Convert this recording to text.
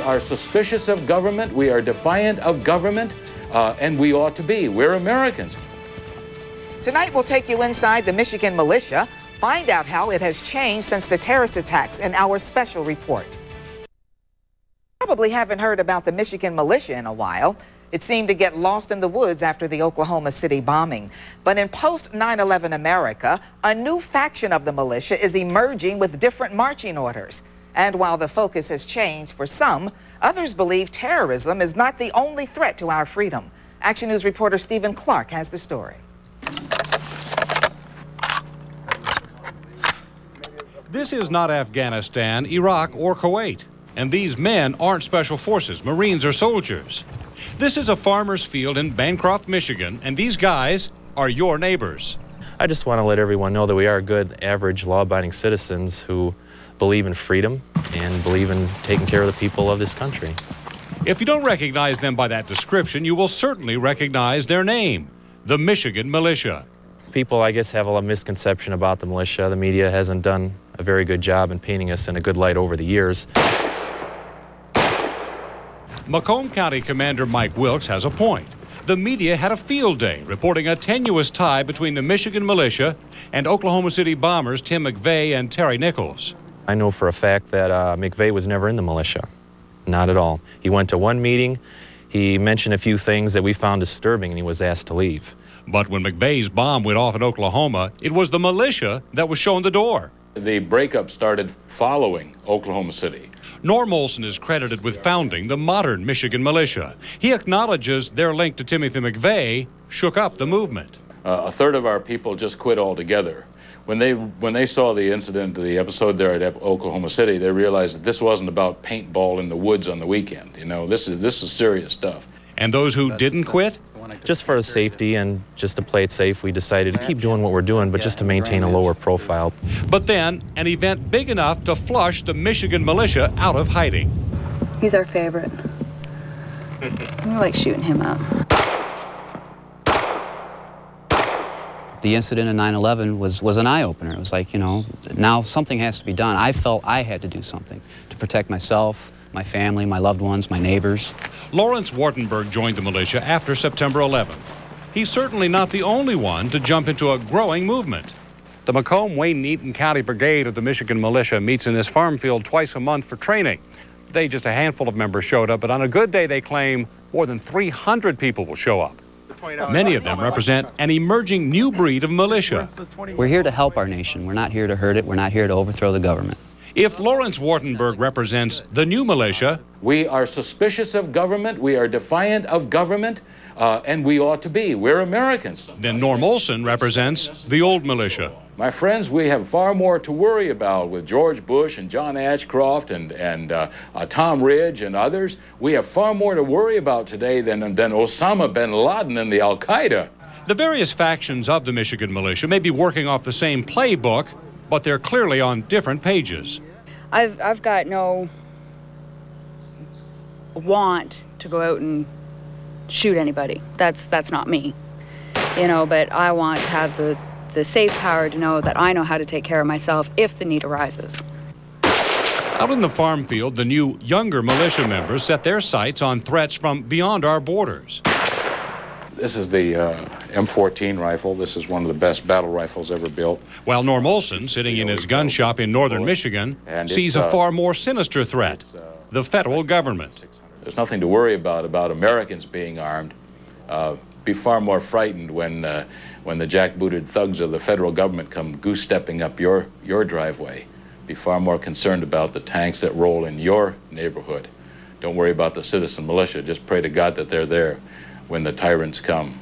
We are suspicious of government. We are defiant of government, and we ought to be. We're Americans. Tonight, we'll take you inside the Michigan Militia, find out how it has changed since the terrorist attacks in our special report. Probably haven't heard about the Michigan Militia in a while. It seemed to get lost in the woods after the Oklahoma City bombing. But in post-9/11 America, a new faction of the militia is emerging with different marching orders. And while the focus has changed for some, others believe terrorism is not the only threat to our freedom. Action News reporter Stephen Clark has the story. This is not Afghanistan, Iraq, or Kuwait. And these men aren't special forces, Marines, or soldiers. This is a farmer's field in Bancroft, Michigan, and these guys are your neighbors. I just want to let everyone know that we are good, average, law-abiding citizens who believe in freedom and believe in taking care of the people of this country. If you don't recognize them by that description, you will certainly recognize their name, the Michigan Militia. People, I guess, have a misconception about the militia. The media hasn't done a very good job in painting us in a good light over the years. Macomb County Commander Mike Wilkes has a point. The media had a field day reporting a tenuous tie between the Michigan Militia and Oklahoma City bombers Tim McVeigh and Terry Nichols. I know for a fact that McVeigh was never in the militia. Not at all. He went to one meeting, he mentioned a few things that we found disturbing, and he was asked to leave. But when McVeigh's bomb went off in Oklahoma, it was the militia that was shown the door. The breakup started following Oklahoma City. Norm Olson is credited with founding the modern Michigan Militia. He acknowledges their link to Timothy McVeigh shook up the movement. A third of our people just quit altogether. When they saw the incident, the episode there at Oklahoma City, they realized that this wasn't about paintball in the woods on the weekend. You know, this is serious stuff. And those who didn't quit? Just for the safety and just to play it safe, we decided to keep doing what we're doing, but just to maintain a lower profile. But then, an event big enough to flush the Michigan Militia out of hiding. He's our favorite. We like shooting him up. The incident in 9/11 was an eye-opener. It was like, you know, now something has to be done. I felt I had to do something to protect myself, my family, my loved ones, my neighbors. Lawrence Wartenberg joined the militia after September 11th. He's certainly not the only one to jump into a growing movement. The Macomb, Wayne, and Eaton County Brigade of the Michigan Militia meets in this farm field twice a month for training. Today, just a handful of members showed up, but on a good day, they claim more than 300 people will show up. Many of them represent an emerging new breed of militia. We're here to help our nation. We're not here to hurt it. We're not here to overthrow the government. If Lawrence Wartenberg represents the new militia, we are suspicious of government, we are defiant of government, and we ought to be. We're Americans. Then Norm Olson represents the old militia. My friends, we have far more to worry about with George Bush and John Ashcroft and Tom Ridge and others. We have far more to worry about today than Osama bin Laden and the Al-Qaeda. The various factions of the Michigan Militia may be working off the same playbook, but they're clearly on different pages. I've got no want to go out and shoot anybody. That's not me, you know, but I want to have the safe power to know that I know how to take care of myself if the need arises. Out in the farm field, the new, younger militia members set their sights on threats from beyond our borders. This is the M14 rifle. This is one of the best battle rifles ever built. While Norm Olson, sitting in his gun shop in northern Michigan, sees a far more sinister threat, the federal government. There's nothing to worry about Americans being armed. Be far more frightened when the jackbooted thugs of the federal government come goose-stepping up your driveway. Be far more concerned about the tanks that roll in your neighborhood. Don't worry about the citizen militia. Just pray to God that they're there when the tyrants come.